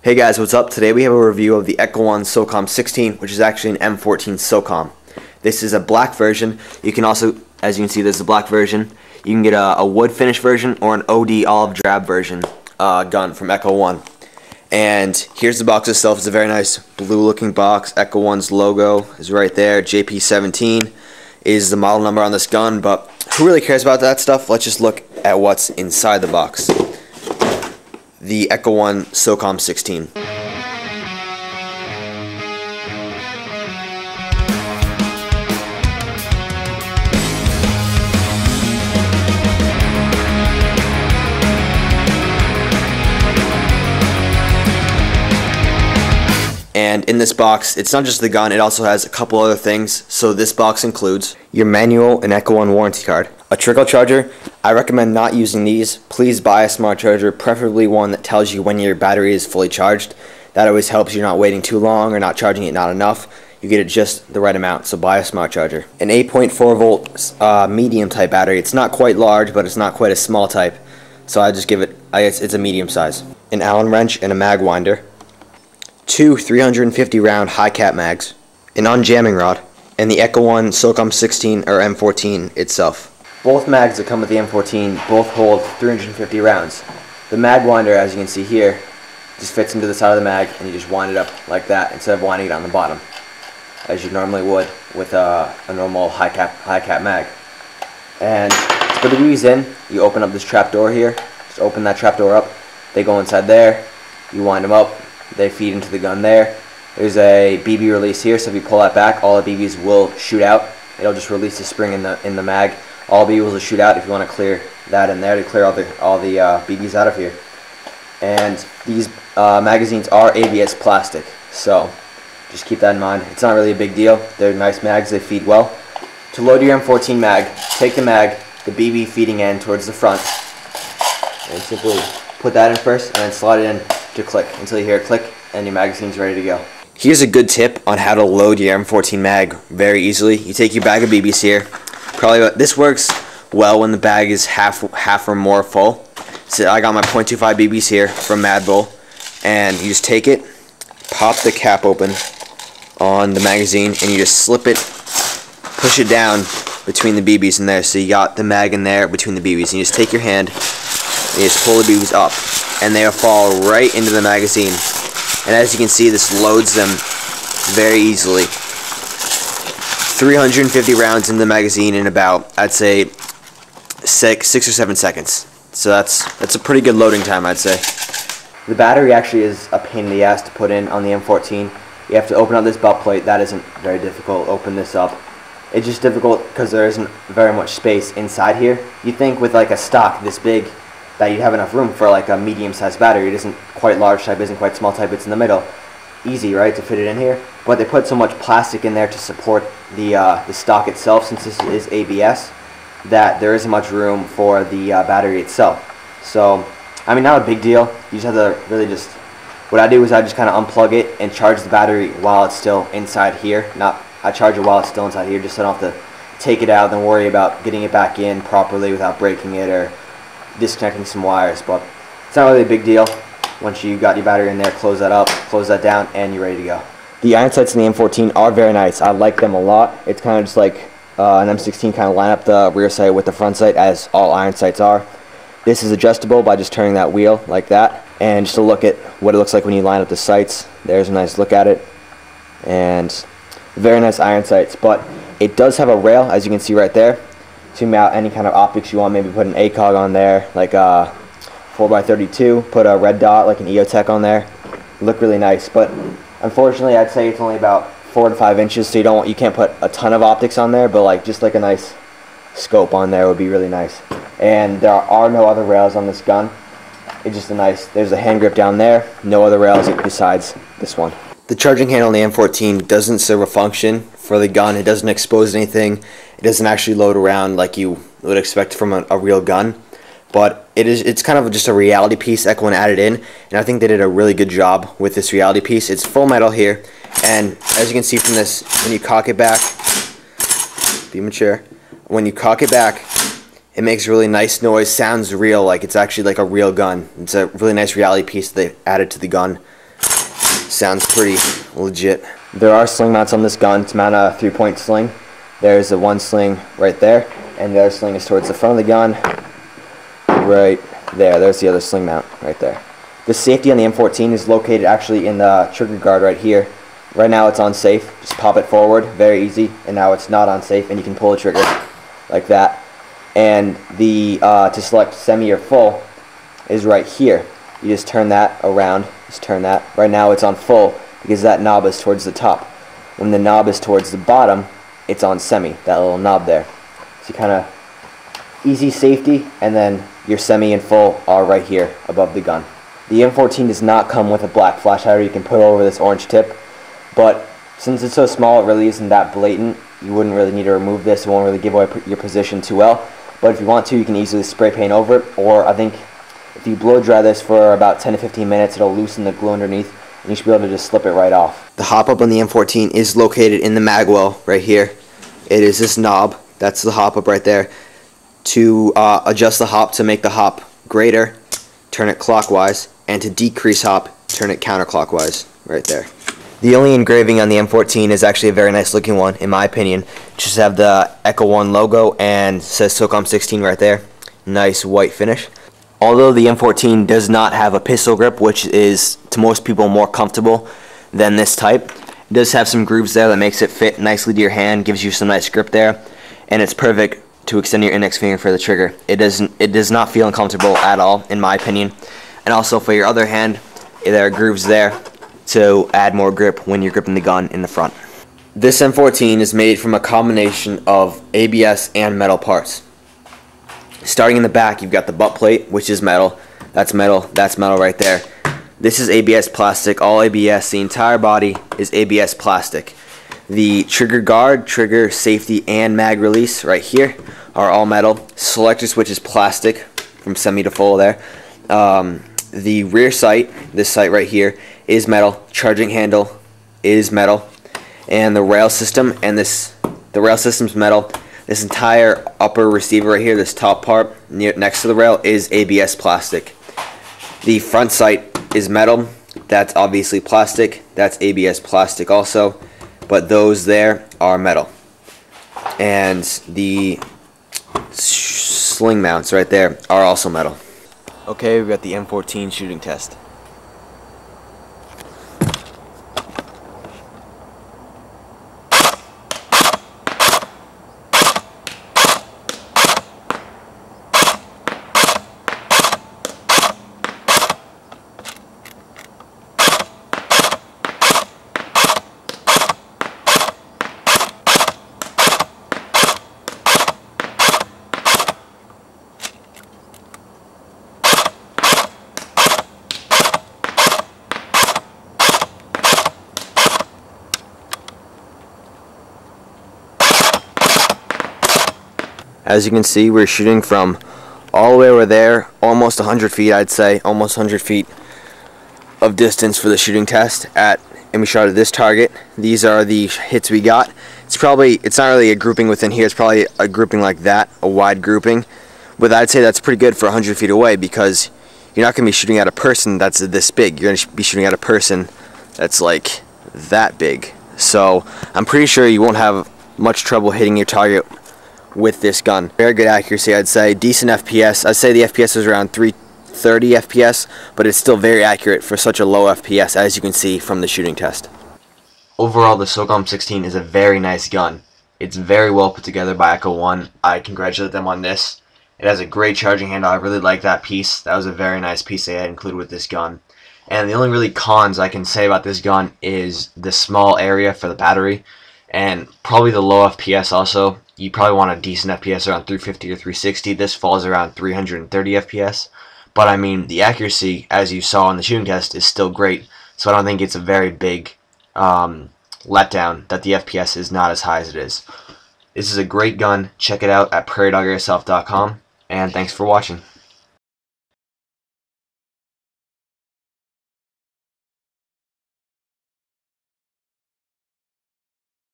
Hey guys, what's up? Today we have a review of the M14 Socom 16, which is actually an M14 Socom. This is a black version. You can also, as you can see, this is a black version. You can get a wood finish version or an OD olive drab version gun from M14. And here's the box itself. It's a very nice blue looking box. M14's logo is right there. JP17 is the model number on this gun, but who really cares about that stuff? Let's just look at what's inside the box. The M14 Socom 16. And in this box, it's not just the gun, it also has a couple other things. So this box includes your manual and M14 warranty card, a trickle charger. I recommend not using these. Please buy a smart charger, preferably one that tells you when your battery is fully charged. That always helps. You're not waiting too long or not charging it not enough. You get it just the right amount, so buy a smart charger. An 8.4 volt medium type battery. It's not quite large, but it's not quite a small type. So I just give it, I guess it's a medium size. An Allen wrench and a mag winder. 2 350 round high cap mags, an unjamming rod, and the M14 Socom 16 or M14 itself. Both mags that come with the M14 both hold 350 rounds. The mag winder, as you can see here, just fits into the side of the mag and you just wind it up like that instead of winding it on the bottom as you normally would with a normal high cap mag. And to put the BBs in, you open up this trap door here, just open that trap door up, they go inside there, you wind them up, they feed into the gun there. There's a BB release here, so if you pull that back, all the BBs will shoot out. It'll just release the spring in the mag. All BBs will shoot out if you want to clear that in there to clear all the BBs out of here. And these magazines are ABS plastic, so just keep that in mind. It's not really a big deal. They're nice mags, they feed well. To load your M14 mag, take the mag, the BB feeding end towards the front, and simply put that in first and then slide it in to click until you hear a click and your magazine's ready to go. Here's a good tip on how to load your M14 mag very easily. You take your bag of BBs here. This works well when the bag is half or more full. So I got my .25 BBs here from Mad Bull, and you just take it, pop the cap open on the magazine, and you just slip it, push it down between the BBs in there. So you got the mag in there between the BBs, and you just take your hand and you just pull the BBs up, and they'll fall right into the magazine. And as you can see, this loads them very easily. 350 rounds in the magazine in about, I'd say, 6 or 7 seconds. So that's a pretty good loading time, I'd say. The battery actually is a pain in the ass to put in on the M14. You have to open up this butt plate. That isn't very difficult. Open this up. It's just difficult because there isn't very much space inside here. You'd think with like a stock this big that you'd have enough room for like a medium-sized battery. It isn't quite large type, isn't quite small type, it's in the middle. Easy, right, to fit it in here? But they put so much plastic in there to support the stock itself, since this is ABS, that there isn't much room for the battery itself. So, I mean, not a big deal. You just have to really just, what I do is I just kind of unplug it and charge the battery while it's still inside here. I charge it while it's still inside here, just so I don't have to take it out and worry about getting it back in properly without breaking it or disconnecting some wires. But it's not really a big deal. Once you got your battery in there, close that up, close that down, and you're ready to go. The iron sights in the M14 are very nice. I like them a lot. It's kind of just like an M16 kind of line up the rear sight with the front sight, as all iron sights are. This is adjustable by just turning that wheel like that. And just to look at what it looks like when you line up the sights, there's a nice look at it. And very nice iron sights, but it does have a rail, as you can see right there, to mount any kind of optics you want. Maybe put an ACOG on there, like a 4x32, put a red dot like an EOTech on there. Look really nice, but unfortunately I'd say it's only about 4 to 5 inches, so you can't put a ton of optics on there, but like just like a nice scope on there would be really nice. And there are no other rails on this gun. It's just there's a hand grip down there, no other rails besides this one. The charging handle on the M14 doesn't serve a function for the gun. It doesn't expose anything. It doesn't actually load around like you would expect from a real gun. But it's kind of just a reality piece M14 added in, and I think they did a really good job with this reality piece. It's full metal here, and as you can see from this, when you cock it back, be mature, when you cock it back, It makes a really nice noise, sounds real, like it's actually like a real gun. It's a really nice reality piece they added to the gun. Sounds pretty legit. There are sling mounts on this gun to mount a 3-point sling. There's a one sling right there, and the other sling is towards the front of the gun, right there. There's the other sling mount right there. The safety on the M14 is located actually in the trigger guard right here. Right now it's on safe. Just pop it forward, very easy, and now it's not on safe, and you can pull the trigger like that. And the to select semi or full is right here. You just turn that around, just turn that. Right now it's on full because that knob is towards the top. When the knob is towards the bottom, it's on semi, that little knob there. So kind of easy safety, and then your semi and full are right here above the gun. The M14 does not come with a black flash hider you can put over this orange tip, but since it's so small, it really isn't that blatant. You wouldn't really need to remove this. It won't really give away your position too well. But if you want to, you can easily spray paint over it, or I think if you blow dry this for about 10 to 15 minutes, it'll loosen the glue underneath, and you should be able to just slip it right off. The hop up on the M14 is located in the mag well right here. It is this knob, that's the hop up right there. To adjust the hop, to make the hop greater, turn it clockwise, and to decrease hop, turn it counterclockwise right there. The only engraving on the M14 is actually a very nice looking one, in my opinion. Just have the Echo 1 logo and says Socom 16 right there. Nice white finish. Although the M14 does not have a pistol grip, which is to most people more comfortable than this type, it does have some grooves there that makes it fit nicely to your hand, gives you some nice grip there, and it's perfect to extend your index finger for the trigger. It does not feel uncomfortable at all, in my opinion. And also for your other hand, there are grooves there to add more grip when you're gripping the gun in the front. This M14 is made from a combination of ABS and metal parts. Starting in the back, you've got the butt plate, which is metal. That's metal right there. This is ABS plastic, all ABS. The entire body is ABS plastic. The trigger guard, trigger, safety, and mag release right here are all metal. Selector switch is plastic from semi to full there. The rear sight, this sight right here, is metal. Charging handle is metal. And the rail system, the rail system's metal. This entire upper receiver right here, this top part next to the rail, is ABS plastic. The front sight is metal. That's obviously plastic. That's ABS plastic also. But those there are metal. And the sling mounts right there are also metal. Okay, we've got the M14 shooting test. As you can see, we're shooting from all the way over there, almost 100 feet, I'd say, almost 100 feet of distance for the shooting test and we shot at this target. These are the hits we got. It's not really a grouping within here, it's probably a grouping like that, a wide grouping. But I'd say that's pretty good for 100 feet away, because you're not going to be shooting at a person that's this big. You're going to be shooting at a person that's like that big. So I'm pretty sure you won't have much trouble hitting your target with this gun. Very good accuracy, I'd say. Decent FPS. I'd say the FPS is around 330 FPS, but it's still very accurate for such a low FPS, as you can see from the shooting test. Overall, the Socom 16 is a very nice gun. It's very well put together by Echo 1. I congratulate them on this. It has a great charging handle. I really like that piece. That was a very nice piece they had included with this gun. And the only really cons I can say about this gun is the small area for the battery, and probably the low FPS also. You probably want a decent FPS around 350 or 360. This falls around 330 FPS. But I mean, the accuracy, as you saw in the shooting test, is still great. So I don't think it's a very big letdown that the FPS is not as high as it is. This is a great gun. Check it out at PrairieDogAirsoft.com. And thanks for watching.